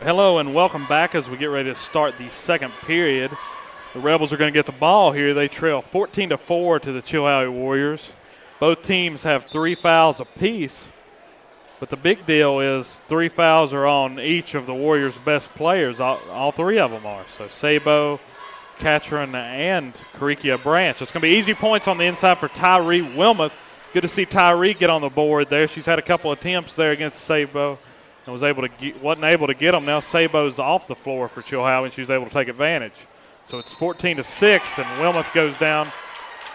Hello and welcome back as we get ready to start the second period. The Rebels are going to get the ball here. They trail 14-4 to the Chilhowie Warriors. Both teams have 3 fouls apiece, but the big deal is 3 fouls are on each of the Warriors' best players. All 3 of them are. So Sabo, Catron, and Karikia Branch. It's going to be easy points on the inside for Tyree Wilmoth. Good to see Tyree get on the board there. She's had a couple attempts there against Sabo and wasn't able to get them. Now Sabo's off the floor for Chilhowie, and she was able to take advantage. So it's 14-6, and Wilmoth goes down.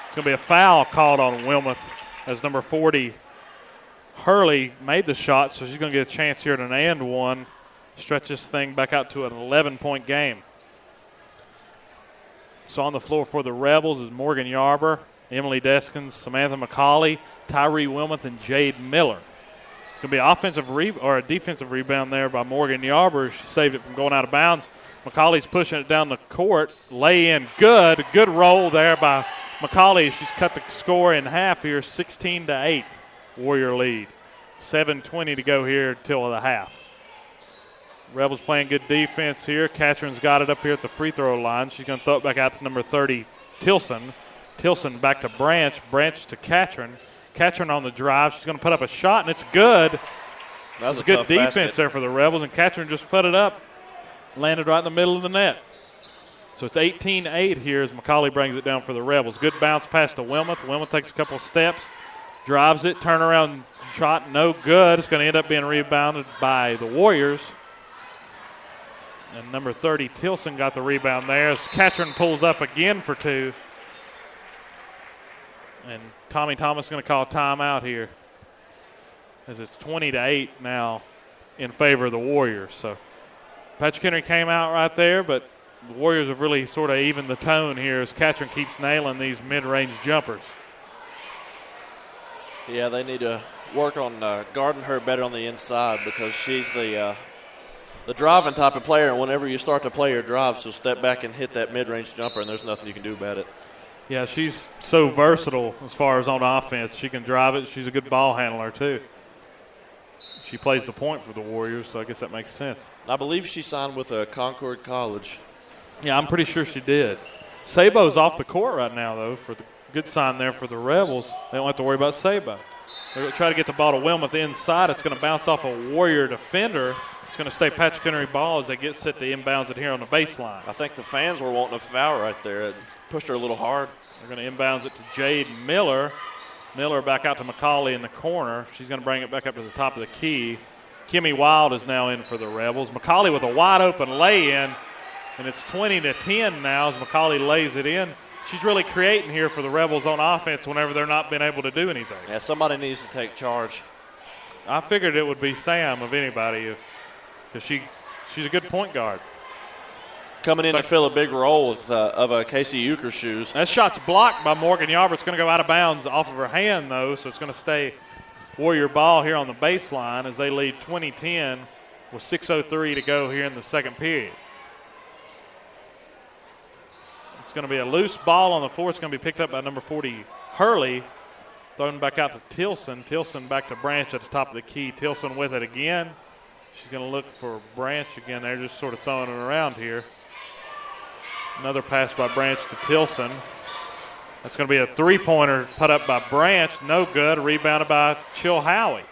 It's going to be a foul called on Wilmoth as number 40, Hurley, made the shot, so she's going to get a chance here at an and one. Stretch this thing back out to an 11-point game. So on the floor for the Rebels is Morgan Yarber, Emily Deskins, Samantha McCauley, Tyree Wilmoth, and Jade Miller. Going to be a defensive rebound there by Morgan Yarber. She saved it from going out of bounds. McCauley's pushing it down the court. Lay in good. Good roll there by McCauley. She's cut the score in half here, 16-8. Warrior lead. 7:20 to go here till the half. Rebels playing good defense here. Catron's got it up here at the free throw line. She's going to throw it back out to number 30, Tilson. Tilson back to Branch. Branch to Catron. Catron on the drive. She's going to put up a shot, and it's good. That was a good defense there for the Rebels, and Catron just put it up. Landed right in the middle of the net. So it's 18-8 here as McCauley brings it down for the Rebels. Good bounce pass to Wilmoth. Wilmoth takes a couple steps, drives it, turnaround shot, no good. It's going to end up being rebounded by the Warriors. And number 30, Tilson, got the rebound there as Catron pulls up again for 2. And Tommy Thomas is going to call a timeout here as it's 20-8 now in favor of the Warriors. So Patrick Henry came out right there, but the Warriors have really sort of evened the tone here as Catron keeps nailing these mid-range jumpers. Yeah, they need to work on guarding her better on the inside because she's the driving type of player, and whenever you start to play her drive, she'll step back and hit that mid-range jumper, and there's nothing you can do about it. Yeah, she's so versatile as far as on offense. She can drive it. She's a good ball handler, too. She plays the point for the Warriors, so I guess that makes sense. I believe she signed with Concord College. Yeah, I'm pretty sure she did. Sabo's off the court right now, though, for the good sign there for the Rebels. They don't have to worry about Sabo. They're going to try to get the ball to Wilmoth inside. It's going to bounce off a Warrior defender. It's going to stay Patrick Henry ball as they get set to inbounds it here on the baseline. I think the fans were wanting a foul right there. It pushed her a little hard. They're going to inbounds it to Jade Miller. Miller back out to McCauley in the corner. She's going to bring it back up to the top of the key. Kimmy Wild is now in for the Rebels. McCauley with a wide-open lay-in, and it's 20-10 now as McCauley lays it in. She's really creating here for the Rebels on offense whenever they're not being able to do anything. Yeah, somebody needs to take charge. I figured it would be Sam of anybody because she's a good point guard. Coming in to fill a big role of Casey Euchre's shoes. That shot's blocked by Morgan Yarber. It's going to go out of bounds off of her hand, though, so it's going to stay Warrior ball here on the baseline as they lead 20-10 with 6:03 to go here in the second period. It's going to be a loose ball on the floor. It's going to be picked up by number 40, Hurley. Thrown back out to Tilson. Tilson back to Branch at the top of the key. Tilson with it again. She's going to look for Branch again. They're just sort of throwing it around here. Another pass by Branch to Tilson. That's going to be a three-pointer put up by Branch. No good. Rebounded by Chilhowie.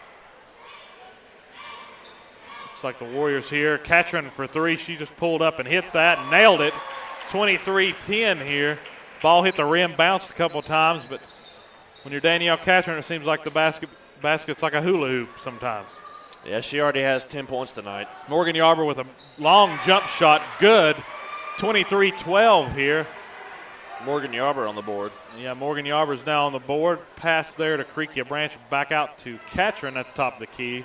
Looks like the Warriors here. Catron for 3. She just pulled up and hit that and nailed it. 23-10 here. Ball hit the rim, bounced a couple times, but when you're Danielle Catron, it seems like the basket's like a hula hoop sometimes. Yeah, she already has 10 points tonight. Morgan Yarber with a long jump shot. Good. 23-12 here. Morgan Yarber on the board. Yeah, Morgan Yarber's now on the board. Pass there to Karikia Branch. Back out to Catron at the top of the key.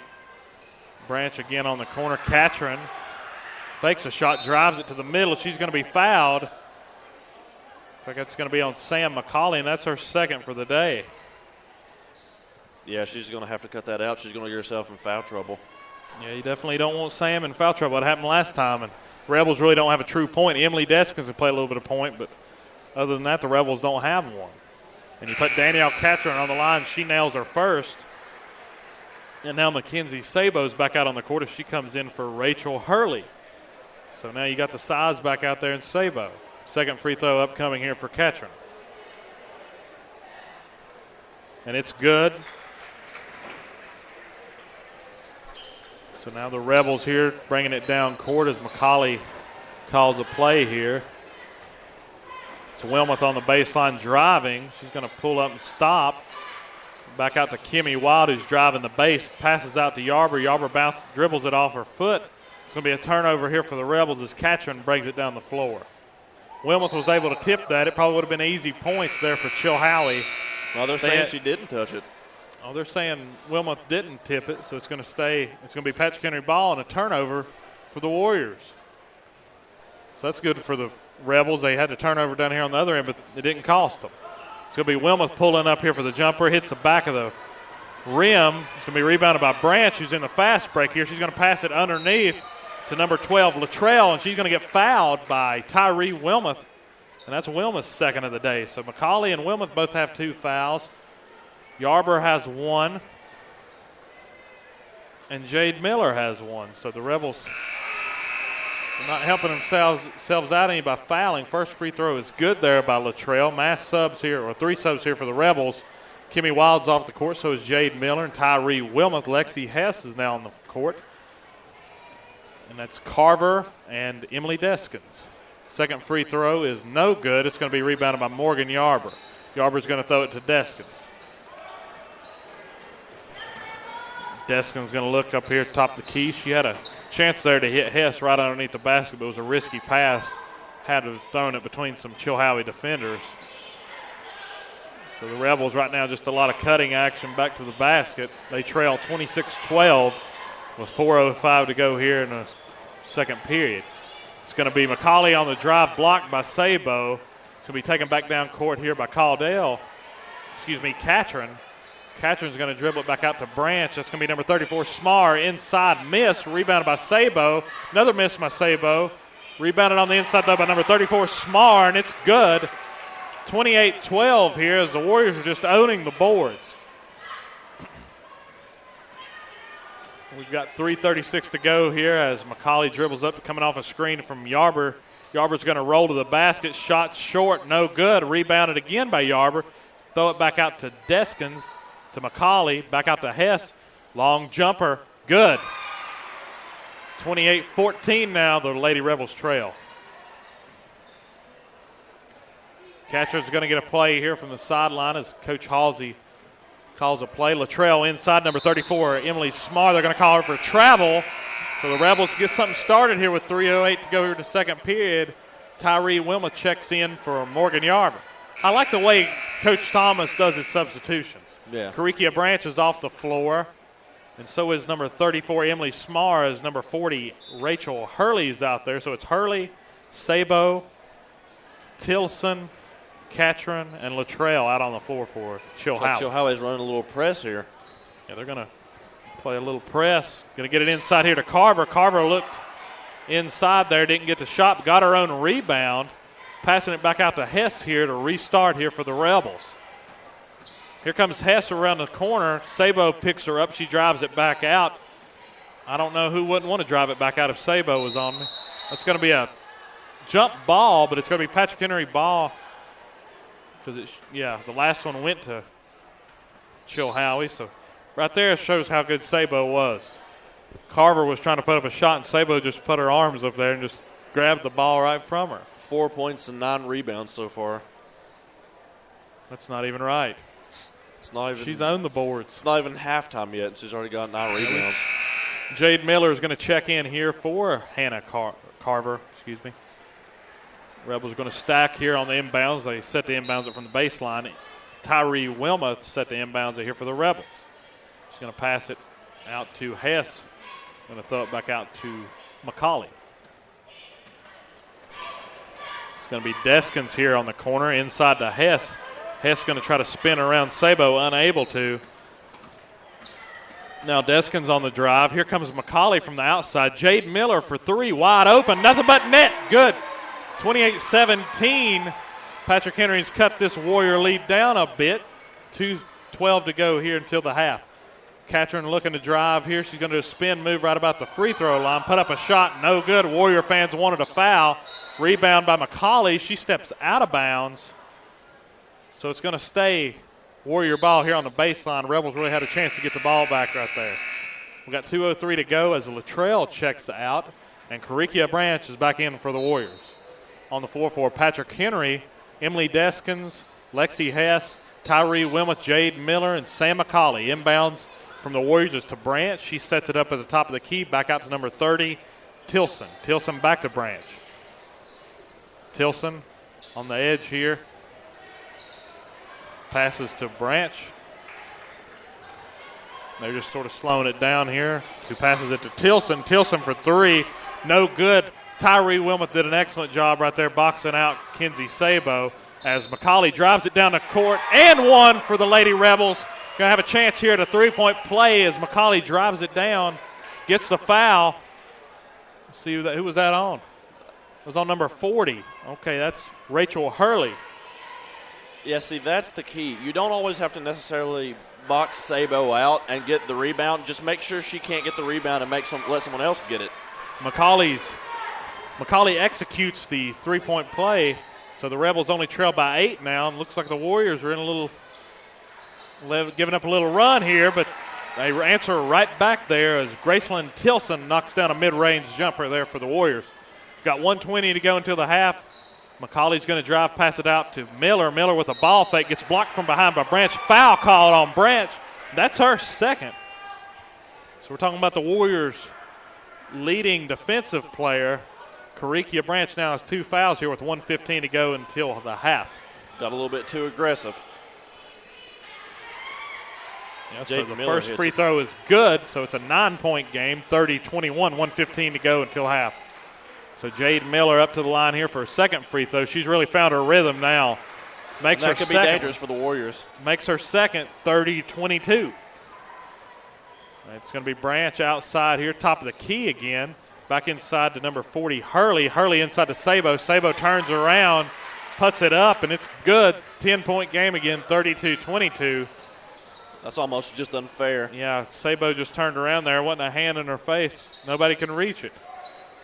Branch again on the corner. Catron fakes a shot, drives it to the middle. She's going to be fouled. I think that's going to be on Sam McCauley, and that's her second for the day. Yeah, she's going to have to cut that out. She's going to get herself in foul trouble. Yeah, you definitely don't want Sam in foul trouble. It happened last time, and Rebels really don't have a true point. Emily Deskins can play a little bit of point, but other than that, the Rebels don't have one. And you put Danielle Catron on the line. She nails her first. And now Mackenzie Sabo's back out on the court as she comes in for Rachel Hurley. So now you got the size back out there in Sabo. Second free throw upcoming here for Ketron. And it's good. So now the Rebels here bringing it down court as McCauley calls a play here. It's Wilmoth on the baseline driving. She's going to pull up and stop. Back out to Kimmy Wild, who's driving the base. Passes out to Yarber. Yarber dribbles it off her foot. It's going to be a turnover here for the Rebels as Catron brings it down the floor. Wilmoth was able to tip that. It probably would have been easy points there for Chilhowie. Well, they're saying she didn't touch it. Oh, they're saying Wilmoth didn't tip it, so it's going to stay. It's going to be Patrick Henry ball and a turnover for the Warriors. So that's good for the Rebels. They had to turnover down here on the other end, but it didn't cost them. It's going to be Wilmoth pulling up here for the jumper. Hits the back of the rim. It's going to be rebounded by Branch, who's in the fast break here. She's going to pass it underneath to number 12, Latrell, and she's going to get fouled by Tyree Wilmoth. And that's Wilmoth's second of the day. So McCauley and Wilmoth both have 2 fouls. Yarber has 1. And Jade Miller has 1. So the Rebels are not helping themselves out any by fouling. First free throw is good there by Latrell. Mass subs here, or 3 subs here for the Rebels. Kimmy Wild's off the court, so is Jade Miller and Tyree Wilmoth. Lexi Hess is now on the court. And that's Carver and Emily Deskins. Second free throw is no good. It's going to be rebounded by Morgan Yarber. Yarber's going to throw it to Deskins. Deskins going to look up here top the key. She had a chance there to hit Hess right underneath the basket, but it was a risky pass. Had to have thrown it between some Chilhowie defenders. So the Rebels right now just a lot of cutting action back to the basket. They trail 26-12 with 4:05 to go here in the second period. It's going to be McCauley on the drive, blocked by Sabo. It's going to be taken back down court here by Catron. Catron's going to dribble it back out to Branch. That's going to be number 34, Smar. Inside miss, rebounded by Sabo. Another miss by Sabo. Rebounded on the inside, though, by number 34, Smar, and it's good. 28-12 here as the Warriors are just owning the boards. We've got 3:36 to go here as McCauley dribbles up, coming off a screen from Yarber. Yarber's going to roll to the basket. Shot short, no good. Rebounded again by Yarber. Throw it back out to Deskins, to McCauley, back out to Hess. Long jumper, good. 28-14 now, the Lady Rebels trail. Catron's going to get a play here from the sideline as Coach Halsey calls a play. Latrell inside, number 34, Emily Smar. They're going to call her for travel. So the Rebels get something started here with 3:08 to go here in the second period. Tyree Wilmoth checks in for Morgan Yarber. I like the way Coach Thomas does his substitutions. Yeah. Karikia Branch is off the floor, and so is number 34, Emily Smar, as number 40, Rachel Hurley's out there. So it's Hurley, Sabo, Tilson, Catron, and Latrell out on the floor for Chilhowie. Like Chilhowie's running a little press here. Yeah, they're going to play a little press. Going to get it inside here to Carver. Carver looked inside there, didn't get the shot, got her own rebound. Passing it back out to Hess here to restart here for the Rebels. Here comes Hess around the corner. Sabo picks her up. She drives it back out. I don't know who wouldn't want to drive it back out if Sabo was on me. That's going to be a jump ball, but it's going to be Patrick Henry ball. Because, the last one went to Chilhowie. So right there shows how good Sabo was. Carver was trying to put up a shot, and Sabo just put her arms up there and just grabbed the ball right from her. 4 points and 9 rebounds so far. That's not even right. It's not even. She's owned the boards. It's not even halftime yet, and she's already got 9 rebounds. Jade Miller is going to check in here for Hannah Carver. Rebels are going to stack here on the inbounds. They set the inbounds up from the baseline. Tyree Wilmoth set the inbounds here for the Rebels. She's going to pass it out to Hess. Going to throw it back out to McCauley. It's going to be Deskins here on the corner inside to Hess. Hess going to try to spin around Sabo, unable to. Now Deskins on the drive. Here comes McCauley from the outside. Jade Miller for 3, wide open. Nothing but net. Good. 28-17. Patrick Henry's cut this Warrior lead down a bit. 2:12 to go here until the half. Catron looking to drive here. She's going to do a spin move right about the free throw line. Put up a shot, no good. Warrior fans wanted a foul. Rebound by McCauley. She steps out of bounds. So it's going to stay Warrior ball here on the baseline. Rebels really had a chance to get the ball back right there. We got 2:03 to go as Latrell checks out. And Caricia Branch is back in for the Warriors. On the floor for Patrick Henry, Emily Deskins, Lexi Hess, Tyree Wilmoth, Jade Miller, and Sam McCauley. Inbounds from the Warriors is to Branch. She sets it up at the top of the key. Back out to number 30, Tilson. Tilson back to Branch. Tilson on the edge here. Passes to Branch. They're just sort of slowing it down here. Who passes it to Tilson. Tilson for three. No good. Tyree Wilmoth did an excellent job right there boxing out Kenzie Sabo as McCauley drives it down the court and one for the Lady Rebels. Going to have a chance here at a three-point play as McCauley drives it down, gets the foul. Let's see who was that on? It was on number 40. Okay, that's Rachel Hurley. Yeah, see, that's the key. You don't always have to necessarily box Sabo out and get the rebound. Just make sure she can't get the rebound and let someone else get it. McCauley executes the three-point play, so the Rebels only trail by 8 now. And looks like the Warriors are in giving up a little run here, but they answer right back there as Graceland Tilson knocks down a mid-range jumper there for the Warriors. Got 1:20 to go until the half. McCauley's going to drive, pass it out to Miller. Miller with a ball fake, gets blocked from behind by Branch. Foul called on Branch. That's her second. So we're talking about the Warriors' leading defensive player. Caricia Branch now has 2 fouls here with 1:15 to go until the half. Got a little bit too aggressive. Yeah, so the first free throw is good, so it's a 9-point game, 30-21, 1:15 to go until half. So Jade Miller up to the line here for her second free throw. She's really found her rhythm now. That could be dangerous for the Warriors. Makes her second, 30-22. It's going to be Branch outside here, top of the key again. Back inside to number 40, Hurley. Hurley inside to Sabo. Sabo turns around, puts it up, and it's good. 10-point game again, 32-22. That's almost just unfair. Yeah, Sabo just turned around there. Wasn't a hand in her face. Nobody can reach it.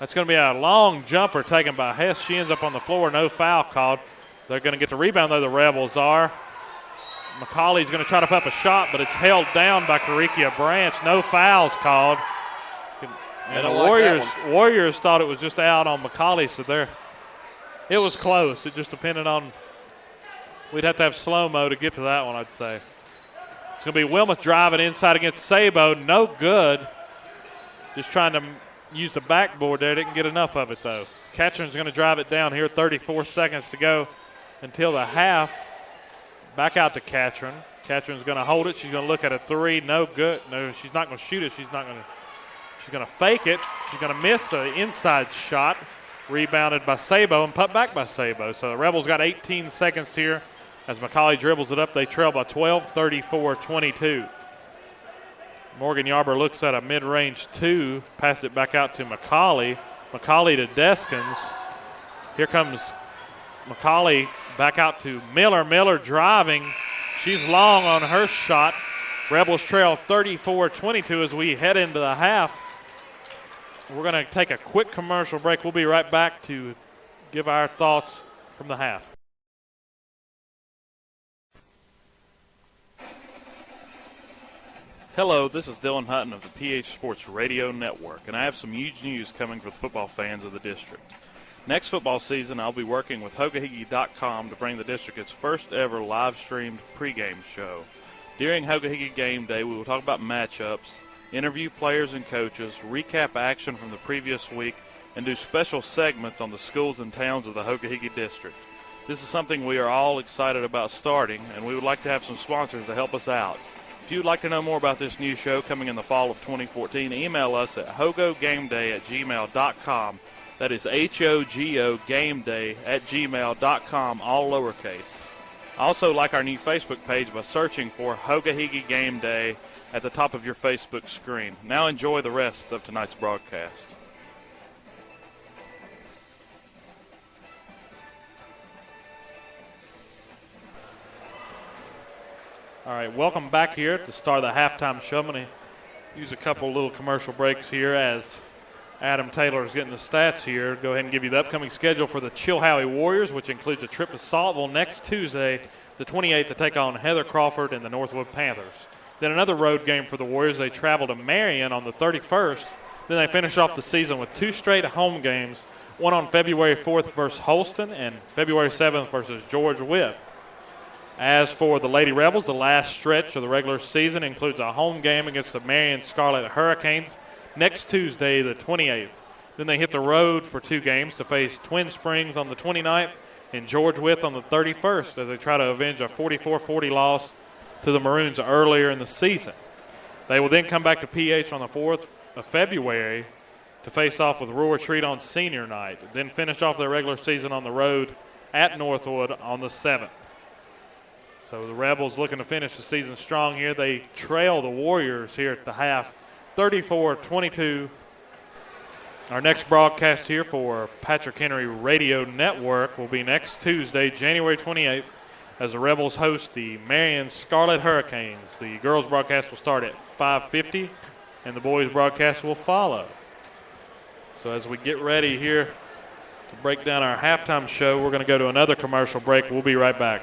That's going to be a long jumper taken by Hess. She ends up on the floor. No foul called. They're going to get the rebound, though, the Rebels are. McCauley's going to try to put up a shot, but it's held down by Caricia Branch. No fouls called. And the Warriors thought it was just out on McCauley, so it was close. It just depended on – we'd have to have slow-mo to get to that one, I'd say. It's going to be Wilmoth driving inside against Sabo. No good. Just trying to use the backboard there. Didn't get enough of it, though. Catron's going to drive it down here. 34 seconds to go until the half. Back out to Catron. Catron's going to hold it. She's going to look at a three. No good. No, she's not going to shoot it. She's going to fake it. She's going to miss an inside shot. Rebounded by Sabo and put back by Sabo. So the Rebels got 18 seconds here. As McCauley dribbles it up, they trail by 12, 34-22. Morgan Yarber looks at a mid-range two, passed it back out to McCauley. McCauley to Deskins. Here comes McCauley back out to Miller. Miller driving. She's long on her shot. Rebels trail 34-22 as we head into the half. We're going to take a quick commercial break. We'll be right back to give our thoughts from the half. Hello, this is Dylan Hutton of the PH Sports Radio Network, and I have some huge news coming for the football fans of the district. Next football season, I'll be working with Hogahigi.com to bring the district its first ever live-streamed pregame show. During Hogahigi Game Day, we will talk about matchups, interview players and coaches, recap action from the previous week, and do special segments on the schools and towns of the Hogahigi district. This is something we are all excited about starting, and we would like to have some sponsors to help us out. If you'd like to know more about this new show coming in the fall of 2014, email us at hogogameday@gmail.com. That is HOGO gameday@gmail.com, all lowercase. I also like our new Facebook page by searching for Hogahigi Game Day at the top of your Facebook screen. Now enjoy the rest of tonight's broadcast. All right, welcome back here at the start of the halftime show. I'm going to use a couple little commercial breaks here as Adam Taylor is getting the stats here. Go ahead and give you the upcoming schedule for the Chilhowie Warriors, which includes a trip to Saltville next Tuesday, the 28th, to take on Heather Crawford and the Northwood Panthers. Then another road game for the Warriors. They travel to Marion on the 31st. Then they finish off the season with 2 straight home games, one on February 4th versus Holston and February 7th versus George Wythe. As for the Lady Rebels, the last stretch of the regular season includes a home game against the Marion Scarlet Hurricanes next Tuesday, the 28th. Then they hit the road for 2 games to face Twin Springs on the 29th and George Wythe on the 31st as they try to avenge a 44-40 loss to the Maroons earlier in the season. They will then come back to PH on the 4th of February to face off with Ruhr Retreat on senior night, then finish off their regular season on the road at Northwood on the 7th. So the Rebels looking to finish the season strong here. They trail the Warriors here at the half, 34-22. Our next broadcast here for Patrick Henry Radio Network will be next Tuesday, January 28th, as the Rebels host the Marion Scarlet Hurricanes. The girls' broadcast will start at 5:50, and the boys' broadcast will follow. So as we get ready here to break down our halftime show, we're going to go to another commercial break. We'll be right back.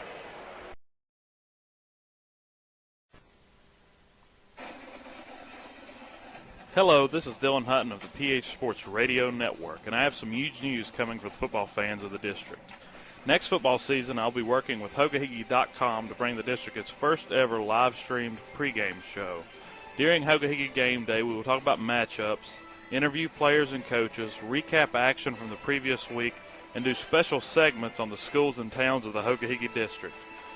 Hello, this is Dylan Hutton of the PH Sports Radio Network, and I have some huge news coming for the football fans of the district. Next football season, I'll be working with Hogahigi.com to bring the district its first ever live-streamed pregame show. During Hogahigi Game Day, we will talk about matchups, interview players and coaches, recap action from the previous week, and do special segments on the schools and towns of the Hogahigi district.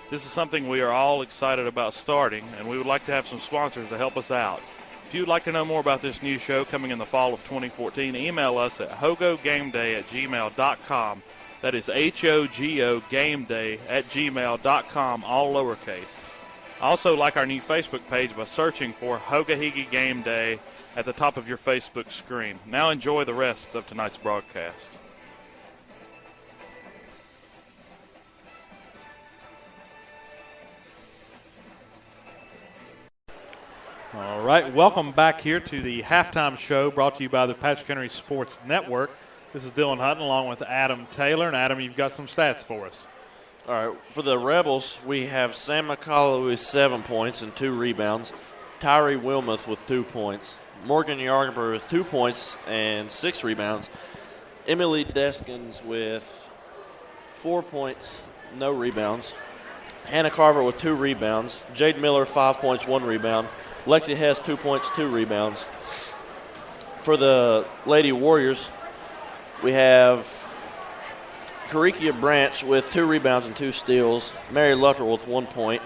This is something we are all excited about starting, and we would like to have some sponsors to help us out. If you'd like to know more about this new show coming in the fall of 2014, email us at hogogameday@gmail.com. That is HOGO gameday@gmail.com, all lowercase. Also, like our new Facebook page by searching for Hogahigi Game Day at the top of your Facebook screen. Now enjoy the rest of tonight's broadcast. All right, welcome back here to the halftime show brought to you by the Patrick Henry Sports Network. This is Dylan Hutton along with Adam Taylor. And, Adam, you've got some stats for us. All right, for the Rebels, we have Sam McCullough with 7 points and 2 rebounds, Tyree Wilmoth with 2 points, Morgan Yarber with 2 points and 6 rebounds, Emily Deskins with 4 points, no rebounds, Hannah Carver with 2 rebounds, Jade Miller 5 points, 1 rebound, Lexi Hess 2 points, 2 rebounds. For the Lady Warriors, we have Karikia Branch with 2 rebounds and 2 steals, Mary Lucker with 1 point,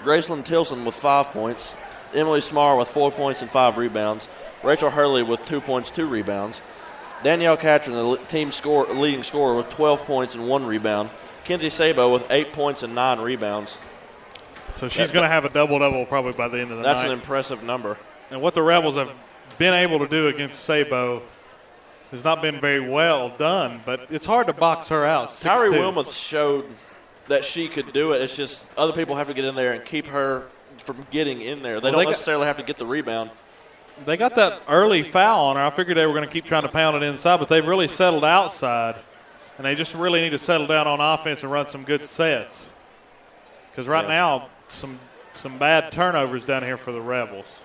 Graceland Tilson with 5 points, Emily Smarr with 4 points and 5 rebounds, Rachel Hurley with 2 points, 2 rebounds, Danielle Catron, the team leading scorer, with 12 points and 1 rebound, Kenzie Sabo with 8 points and 9 rebounds. So she's going to have a double-double probably by the end of the night. That's an impressive number. And what the Rebels have been able to do against Sabo has not been very well done, but it's hard to box her out. Tyree Wilmoth showed that she could do it. It's just other people have to get in there and keep her from getting in there. They don't necessarily have to get the rebound. They got that early foul on her. I figured they were going to keep trying to pound it inside, but they've really settled outside, and they just really need to settle down on offense and run some good sets. Because right now, some bad turnovers down here for the Rebels.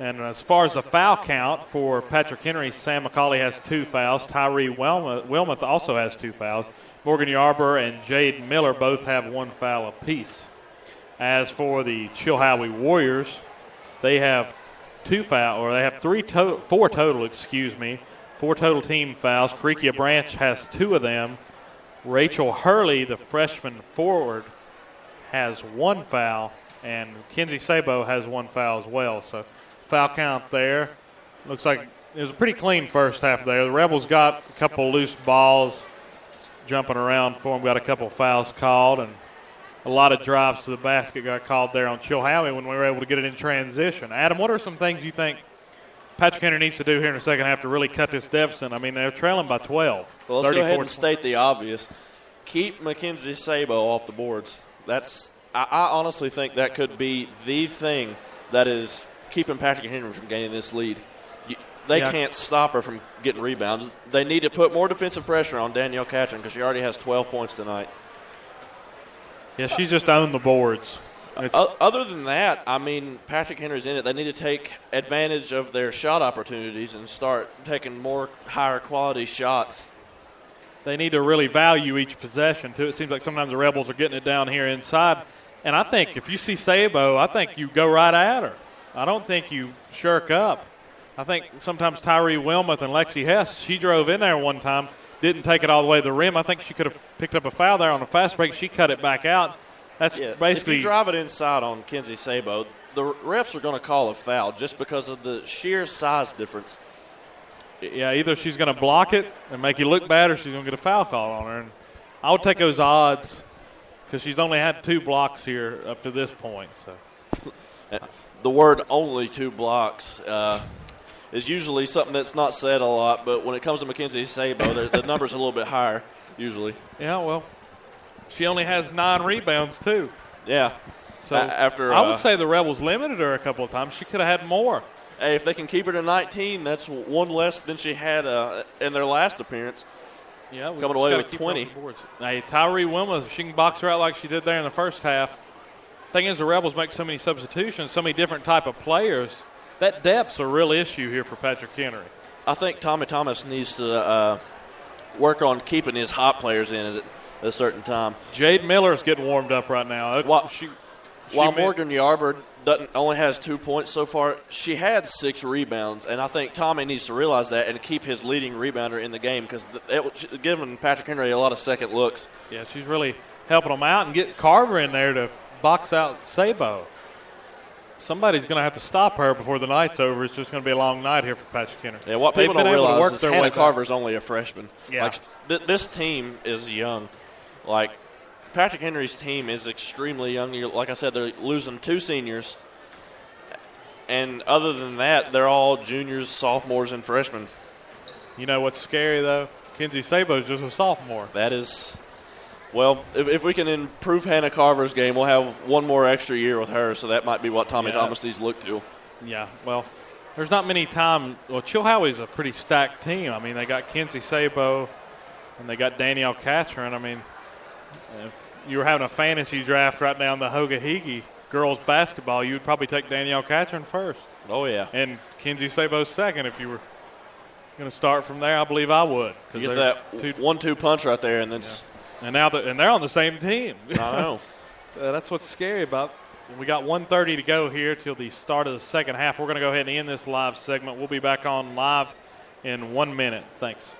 And as far as the foul count for Patrick Henry, Sam McCauley has 2 fouls. Tyree Wilmoth also has 2 fouls. Morgan Yarber and Jade Miller both have 1 foul apiece. As for the Chilhowie Warriors, they have 4 total, 4 total team fouls. Karikia Branch has 2 of them. Rachel Hurley, the freshman forward, has 1 foul, and Kenzie Sabo has 1 foul as well. So foul count there. Looks like it was a pretty clean first half there. The Rebels got a couple loose balls jumping around for them, got a couple fouls called, and a lot of drives to the basket got called there on Chilhowie when we were able to get it in transition. Adam, what are some things you think Patrick Henry needs to do here in the second half to really cut this deficit? I mean, they're trailing by 12. Well, let's go ahead and state the obvious. Keep Mackenzie Sabo off the boards. I honestly think that could be the thing that is keeping Patrick Henry from gaining this lead. They can't stop her from getting rebounds. They need to put more defensive pressure on Danielle Catron because she already has 12 points tonight. Yeah, she's just owned the boards. Other than that, I mean, Patrick Henry's in it. They need to take advantage of their shot opportunities and start taking more higher quality shots. They need to really value each possession, too. It seems like sometimes the Rebels are getting it down here inside. And I think if you see Sabo, I think you go right at her. I don't think you shirk up. I think sometimes Tyree Wilmoth and Lexi Hess, she drove in there one time, didn't take it all the way to the rim. I think she could have picked up a foul there on a fast break. She cut it back out. That's basically. If you drive it inside on Kenzie Sabo, the refs are going to call a foul just because of the sheer size difference. Yeah, either she's going to block it and make you look bad or she's going to get a foul call on her. And I would take those odds because she's only had 2 blocks here up to this point. So, the word only 2 blocks is usually something that's not said a lot, but when it comes to Mackenzie Sabo, the number's a little bit higher usually. Yeah, well, she only has 9 rebounds too. Yeah. So I would say the Rebels limited her a couple of times. She could have had more. Hey, if they can keep her to 19, that's 1 less than she had in their last appearance. Yeah, coming away with 20. Hey, Tyree Wilmoth, if she can box her out like she did there in the first half. Thing is, the Rebels make so many substitutions, so many different type of players. That depth's a real issue here for Patrick Henry. I think Tommy Thomas needs to work on keeping his hot players in at a certain time. Jade Miller's getting warmed up right now. While Morgan Yarber only has 2 points so far, she had 6 rebounds, and I think Tommy needs to realize that and keep his leading rebounder in the game because it's giving Patrick Henry a lot of second looks. Yeah, she's really helping them out and get Carver in there to box out Sabo. Somebody's going to have to stop her before the night's over. It's just going to be a long night here for Patrick Henry. Yeah, what people don't realize is Hannah Carver's only a freshman. Yeah. This team is young. Like, Patrick Henry's team is extremely young. Like I said, they're losing 2 seniors. And other than that, they're all juniors, sophomores, and freshmen. You know what's scary, though? Kenzie Sabo's just a sophomore. That is – well, if we can improve Hannah Carver's game, we'll have 1 more extra year with her, so that might be what Tommy Thomas needs to look to. Yeah, well, there's not many times – well, Chilhowie's a pretty stacked team. I mean, they got Kenzie Sabo and they got Danielle Catron. I mean, if you were having a fantasy draft right now in the Hoga-Higi girls basketball, you would probably take Danielle Catron first. Oh, yeah. And Kenzie Sabo second if you were going to start from there. I believe I would. You get that 1-2 punch right there, and then and now they're on the same team. I know. That's what's scary about. We got 1:30 to go here till the start of the second half. We're going to go ahead and end this live segment. We'll be back on live in 1 minute. Thanks.